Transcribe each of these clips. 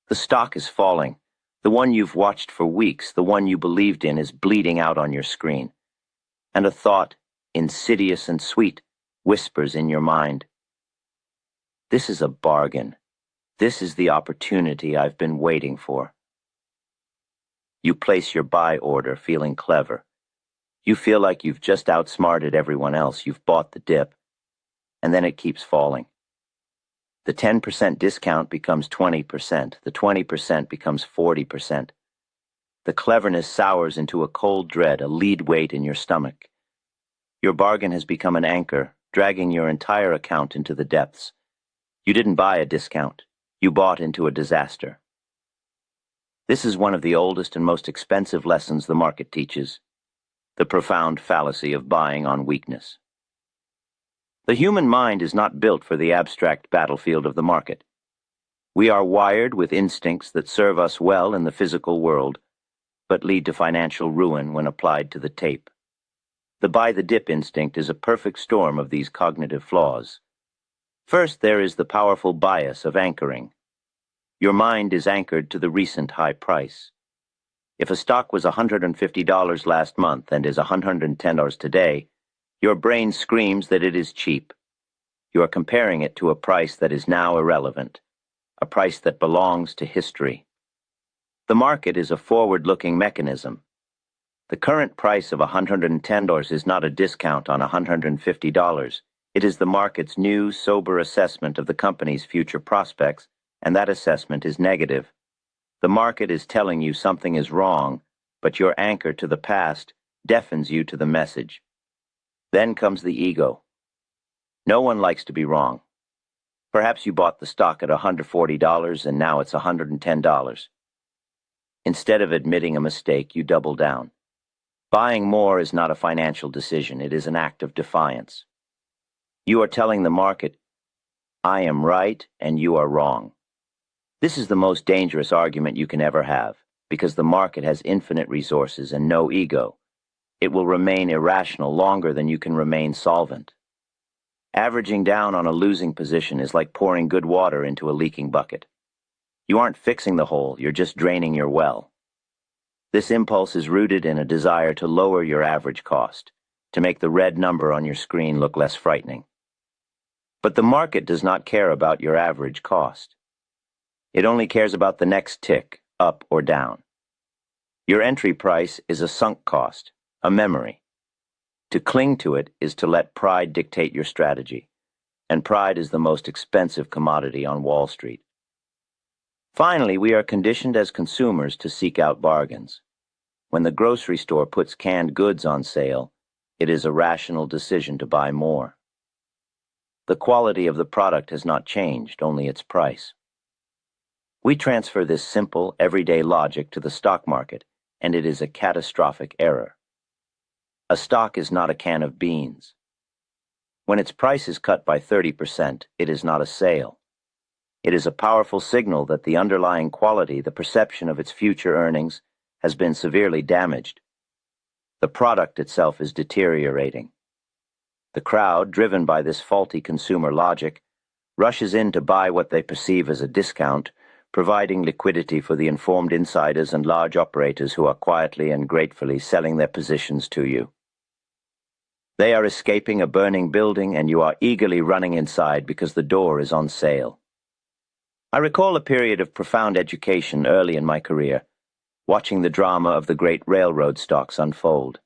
The stock is falling. The one you've watched for weeks, the one you believed in, is bleeding out on your screen. And a thought, insidious and sweet, whispers in your mind. This is a bargain. This is the opportunity I've been waiting for. You place your buy order feeling clever. You feel like you've just outsmarted everyone else. You've bought the dip. And then it keeps falling. The 10% discount becomes 20%. The 20% becomes 40%. The cleverness sours into a cold dread, a lead weight in your stomach. Your bargain has become an anchor, dragging your entire account into the depths. You didn't buy a discount. You bought into a disaster. This is one of the oldest and most expensive lessons the market teaches, the profound fallacy of buying on weakness. The human mind is not built for the abstract battlefield of the market. We are wired with instincts that serve us well in the physical world, but lead to financial ruin when applied to the tape. The buy-the-dip instinct is a perfect storm of these cognitive flaws. First, there is the powerful bias of anchoring. Your mind is anchored to the recent high price. If a stock was $150 last month and is $110 today, your brain screams that it is cheap. You are comparing it to a price that is now irrelevant, a price that belongs to history. The market is a forward-looking mechanism. The current price of $110 is not a discount on $150. It is the market's new, sober assessment of the company's future prospects, and that assessment is negative. The market is telling you something is wrong, but your anchor to the past deafens you to the message. Then comes the ego. No one likes to be wrong. Perhaps you bought the stock at $140 and now it's $110. Instead of admitting a mistake, you double down. Buying more is not a financial decision, it is an act of defiance. You are telling the market, I am right and you are wrong. This is the most dangerous argument you can ever have, because the market has infinite resources and no ego. It will remain irrational longer than you can remain solvent. Averaging down on a losing position is like pouring good water into a leaking bucket. You aren't fixing the hole, you're just draining your well. This impulse is rooted in a desire to lower your average cost, to make the red number on your screen look less frightening. But the market does not care about your average cost. It only cares about the next tick, up or down. Your entry price is a sunk cost, a memory. To cling to it is to let pride dictate your strategy, and pride is the most expensive commodity on Wall Street. Finally, we are conditioned as consumers to seek out bargains. When the grocery store puts canned goods on sale, it is a rational decision to buy more. The quality of the product has not changed, only its price. We transfer this simple, everyday logic to the stock market, and it is a catastrophic error. A stock is not a can of beans. When its price is cut by 30%, it is not a sale. It is a powerful signal that the underlying quality, the perception of its future earnings, has been severely damaged. The product itself is deteriorating. The crowd, driven by this faulty consumer logic, rushes in to buy what they perceive as a discount, providing liquidity for the informed insiders and large operators who are quietly and gratefully selling their positions to you. They are escaping a burning building, and you are eagerly running inside because the door is on sale. I recall a period of profound education early in my career, watching the drama of the great railroad stocks unfold.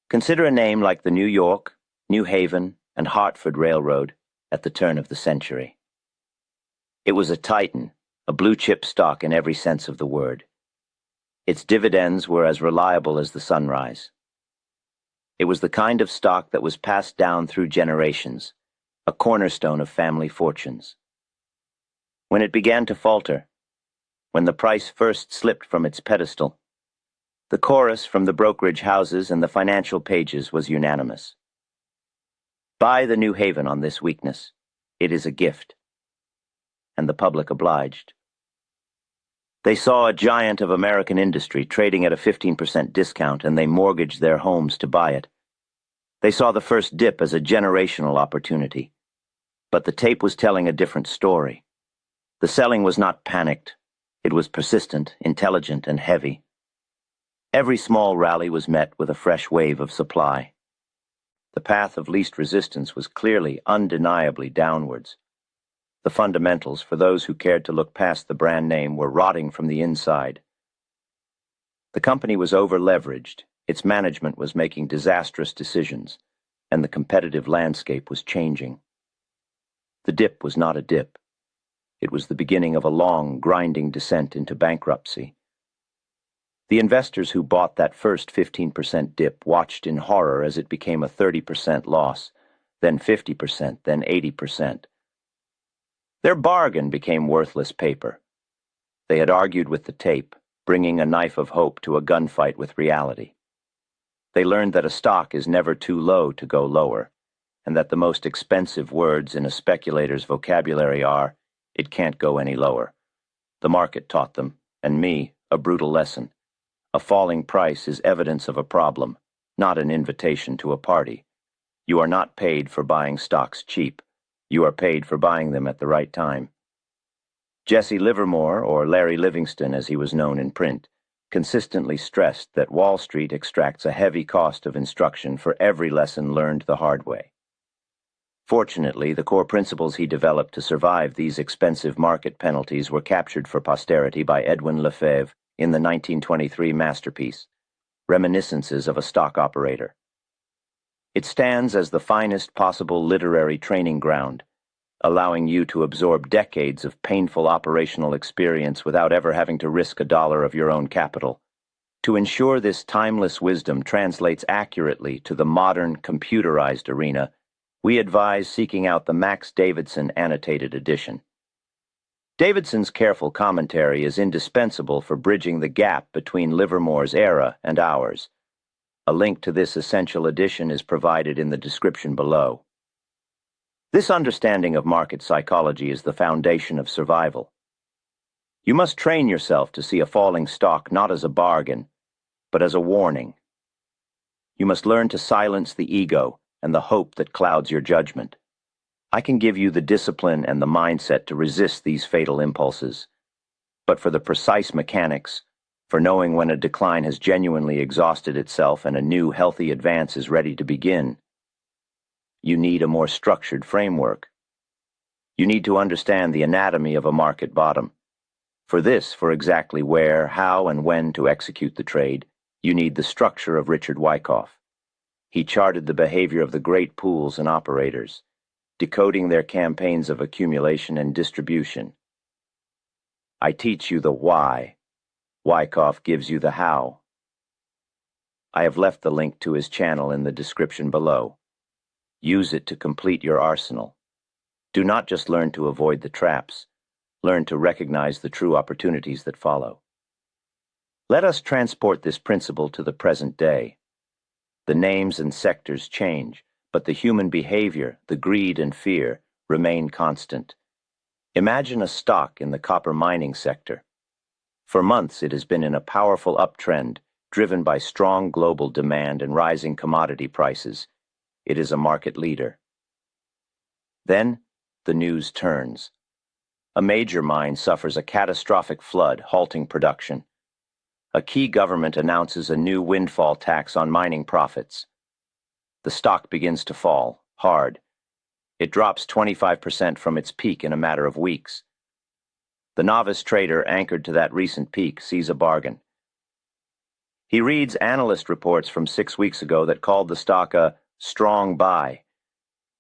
Consider a name like the New York, New Haven, and Hartford Railroad at the turn of the century. It was a titan, a blue-chip stock in every sense of the word. Its dividends were as reliable as the sunrise. It was the kind of stock that was passed down through generations, a cornerstone of family fortunes. When it began to falter, when the price first slipped from its pedestal, the chorus from the brokerage houses and the financial pages was unanimous. Buy the New Haven on this weakness. It is a gift. And the public obliged. They saw a giant of American industry trading at a 15% discount, and they mortgaged their homes to buy it. They saw the first dip as a generational opportunity. But the tape was telling a different story. The selling was not panicked, It was persistent, intelligent, and heavy. Every small rally was met with a fresh wave of supply. The path of least resistance was clearly, undeniably downwards. The fundamentals, for those who cared to look past the brand name, were rotting from the inside. The company was over-leveraged, its management was making disastrous decisions, and the competitive landscape was changing. The dip was not a dip. It was the beginning of a long, grinding descent into bankruptcy. The investors who bought that first 15% dip watched in horror as it became a 30% loss, then 50%, then 80%. Their bargain became worthless paper. They had argued with the tape, bringing a knife of hope to a gunfight with reality. They learned that a stock is never too low to go lower, and that the most expensive words in a speculator's vocabulary are, "It can't go any lower." The market taught them, and me, a brutal lesson. A falling price is evidence of a problem, not an invitation to a party. You are not paid for buying stocks cheap. You are paid for buying them at the right time. Jesse Livermore, or Larry Livingston as he was known in print, consistently stressed that Wall Street extracts a heavy cost of instruction for every lesson learned the hard way. Fortunately, the core principles he developed to survive these expensive market penalties were captured for posterity by Edwin Lefebvre in the 1923 masterpiece, Reminiscences of a Stock Operator. It stands as the finest possible literary training ground, allowing you to absorb decades of painful operational experience without ever having to risk $1 of your own capital. To ensure this timeless wisdom translates accurately to the modern, computerized arena, we advise seeking out the Max Davidson Annotated edition. Davidson's careful commentary is indispensable for bridging the gap between Livermore's era and ours. A link to this essential edition is provided in the description below. This understanding of market psychology is the foundation of survival. You must train yourself to see a falling stock not as a bargain, but as a warning. You must learn to silence the ego and the hope that clouds your judgment. I can give you the discipline and the mindset to resist these fatal impulses. But for the precise mechanics, for knowing when a decline has genuinely exhausted itself and a new healthy advance is ready to begin, you need a more structured framework. You need to understand the anatomy of a market bottom. For this, for exactly where, how, and when to execute the trade, you need the structure of Richard Wyckoff. He charted the behavior of the great pools and operators, decoding their campaigns of accumulation and distribution. I teach you the why. Wyckoff gives you the how. I have left the link to his channel in the description below. Use it to complete your arsenal. Do not just learn to avoid the traps. Learn to recognize the true opportunities that follow. Let us transport this principle to the present day. The names and sectors change, but the human behavior, the greed and fear, remain constant. Imagine a stock in the copper mining sector. For months it has been in a powerful uptrend, driven by strong global demand and rising commodity prices. It is a market leader. Then, the news turns. A major mine suffers a catastrophic flood, halting production. A key government announces a new windfall tax on mining profits. The stock begins to fall, hard. It drops 25% from its peak in a matter of weeks. The novice trader anchored to that recent peak sees a bargain. He reads analyst reports from 6 weeks ago that called the stock a strong buy.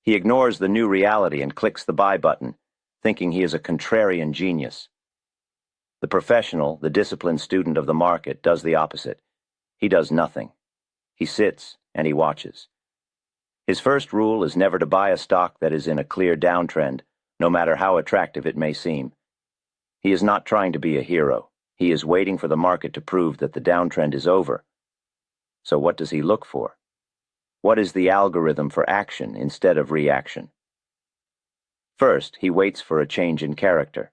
He ignores the new reality and clicks the buy button, thinking he is a contrarian genius. The professional, the disciplined student of the market, does the opposite. He does nothing. He sits and he watches. His first rule is never to buy a stock that is in a clear downtrend, no matter how attractive it may seem. He is not trying to be a hero. He is waiting for the market to prove that the downtrend is over. So what does he look for? What is the algorithm for action instead of reaction? First, he waits for a change in character.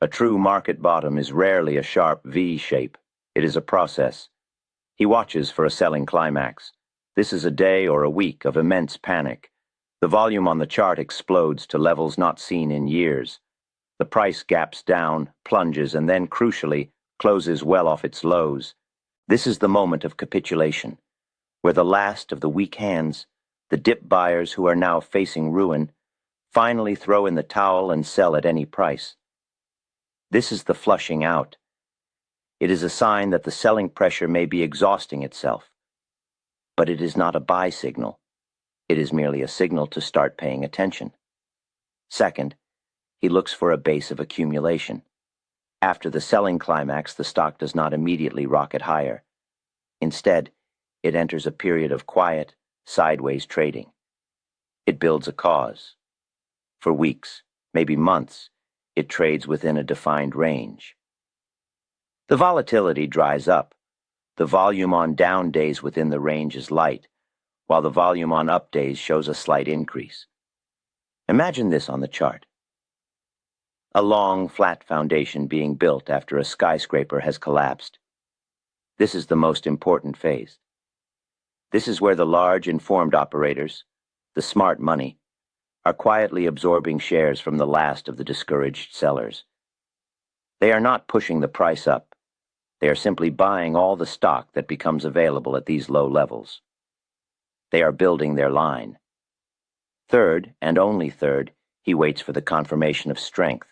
A true market bottom is rarely a sharp V shape. It is a process. He watches for a selling climax. This is a day or a week of immense panic. The volume on the chart explodes to levels not seen in years. The price gaps down, plunges, and then, crucially, closes well off its lows. This is the moment of capitulation, where the last of the weak hands, the dip buyers who are now facing ruin, finally throw in the towel and sell at any price. This is the flushing out. It is a sign that the selling pressure may be exhausting itself. But it is not a buy signal. It is merely a signal to start paying attention. Second, he looks for a base of accumulation. After the selling climax, the stock does not immediately rocket higher. Instead, it enters a period of quiet, sideways trading. It builds a cause. For weeks, maybe months, it trades within a defined range. The volatility dries up. The volume on down days within the range is light, while the volume on up days shows a slight increase. Imagine this on the chart. A long, flat foundation being built after a skyscraper has collapsed. This is the most important phase. This is where the large, informed operators, the smart money, are quietly absorbing shares from the last of the discouraged sellers. They are not pushing the price up. They are simply buying all the stock that becomes available at these low levels. They are building their line. Third, and only third, he waits for the confirmation of strength.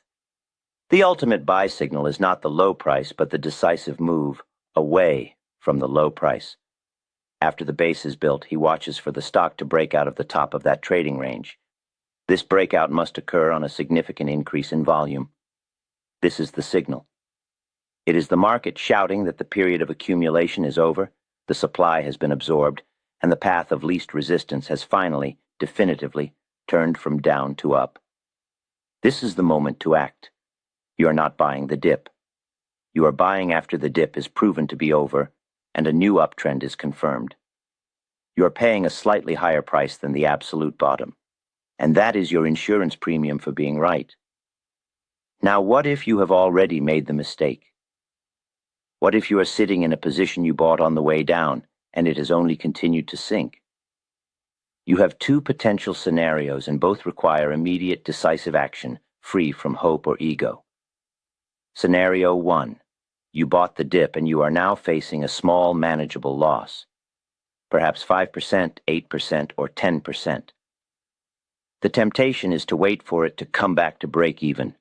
The ultimate buy signal is not the low price, but the decisive move away from the low price. After the base is built, he watches for the stock to break out of the top of that trading range. This breakout must occur on a significant increase in volume. This is the signal. It is the market shouting that the period of accumulation is over, the supply has been absorbed, and the path of least resistance has finally, definitively, turned from down to up. This is the moment to act. You are not buying the dip. You are buying after the dip is proven to be over and a new uptrend is confirmed. You are paying a slightly higher price than the absolute bottom, and that is your insurance premium for being right. Now, what if you have already made the mistake? What if you are sitting in a position you bought on the way down and it has only continued to sink? You have two potential scenarios and both require immediate, decisive action, free from hope or ego. Scenario 1. You bought the dip and you are now facing a small, manageable loss. Perhaps 5%, 8%, or 10%. The temptation is to wait for it to come back to break even.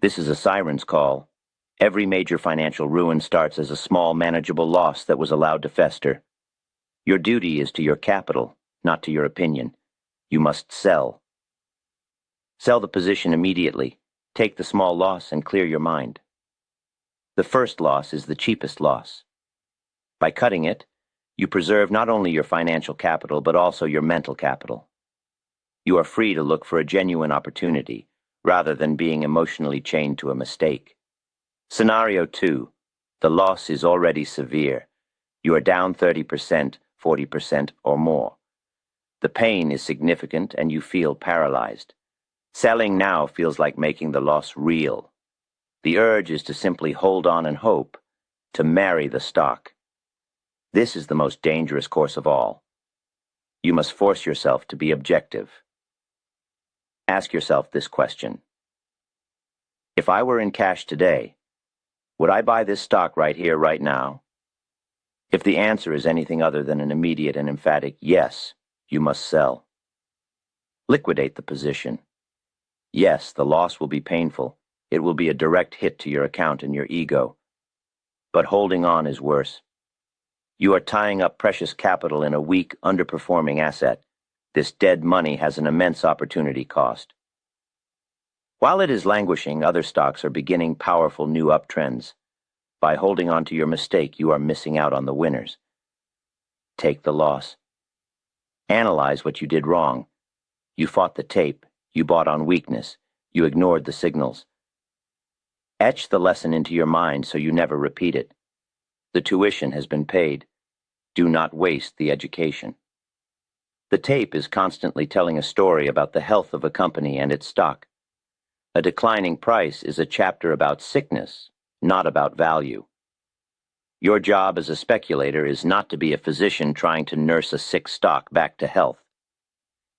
This is a siren's call. Every major financial ruin starts as a small, manageable loss that was allowed to fester. Your duty is to your capital, not to your opinion. You must sell. Sell the position immediately. Take the small loss and clear your mind. The first loss is the cheapest loss. By cutting it, you preserve not only your financial capital but also your mental capital. You are free to look for a genuine opportunity, rather than being emotionally chained to a mistake. Scenario 2. The loss is already severe. You are down 30%, 40%, or more. The pain is significant and you feel paralyzed. Selling now feels like making the loss real. The urge is to simply hold on and hope, to marry the stock. This is the most dangerous course of all. You must force yourself to be objective. Ask yourself this question. If I were in cash today, would I buy this stock right here, right now? If the answer is anything other than an immediate and emphatic yes, you must sell. Liquidate the position. Yes, the loss will be painful. It will be a direct hit to your account and your ego. But holding on is worse. You are tying up precious capital in a weak, underperforming asset. This dead money has an immense opportunity cost. While it is languishing, other stocks are beginning powerful new uptrends. By holding on to your mistake, you are missing out on the winners. Take the loss. Analyze what you did wrong. You fought the tape. You bought on weakness. You ignored the signals. Etch the lesson into your mind so you never repeat it. The tuition has been paid. Do not waste the education. The tape is constantly telling a story about the health of a company and its stock. A declining price is a chapter about sickness, not about value. Your job as a speculator is not to be a physician trying to nurse a sick stock back to health.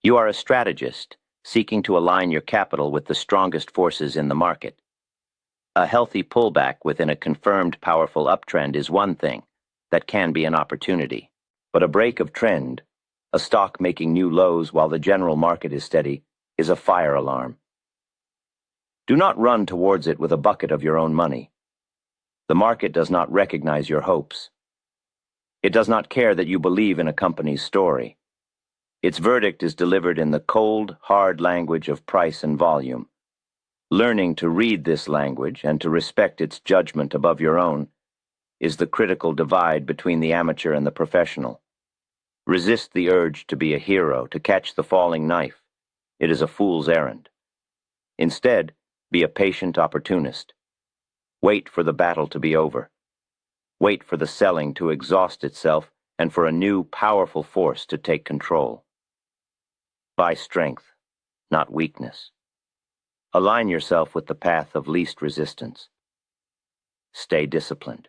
You are a strategist, seeking to align your capital with the strongest forces in the market. A healthy pullback within a confirmed powerful uptrend is one thing that can be an opportunity. But a break of trend, a stock making new lows while the general market is steady, is a fire alarm. Do not run towards it with a bucket of your own money. The market does not recognize your hopes. It does not care that you believe in a company's story. Its verdict is delivered in the cold, hard language of price and volume. Learning to read this language and to respect its judgment above your own is the critical divide between the amateur and the professional. Resist the urge to be a hero, to catch the falling knife. It is a fool's errand. Instead, be a patient opportunist. Wait for the battle to be over. Wait for the selling to exhaust itself and for a new, powerful force to take control. Buy strength, not weakness. Align yourself with the path of least resistance. Stay disciplined.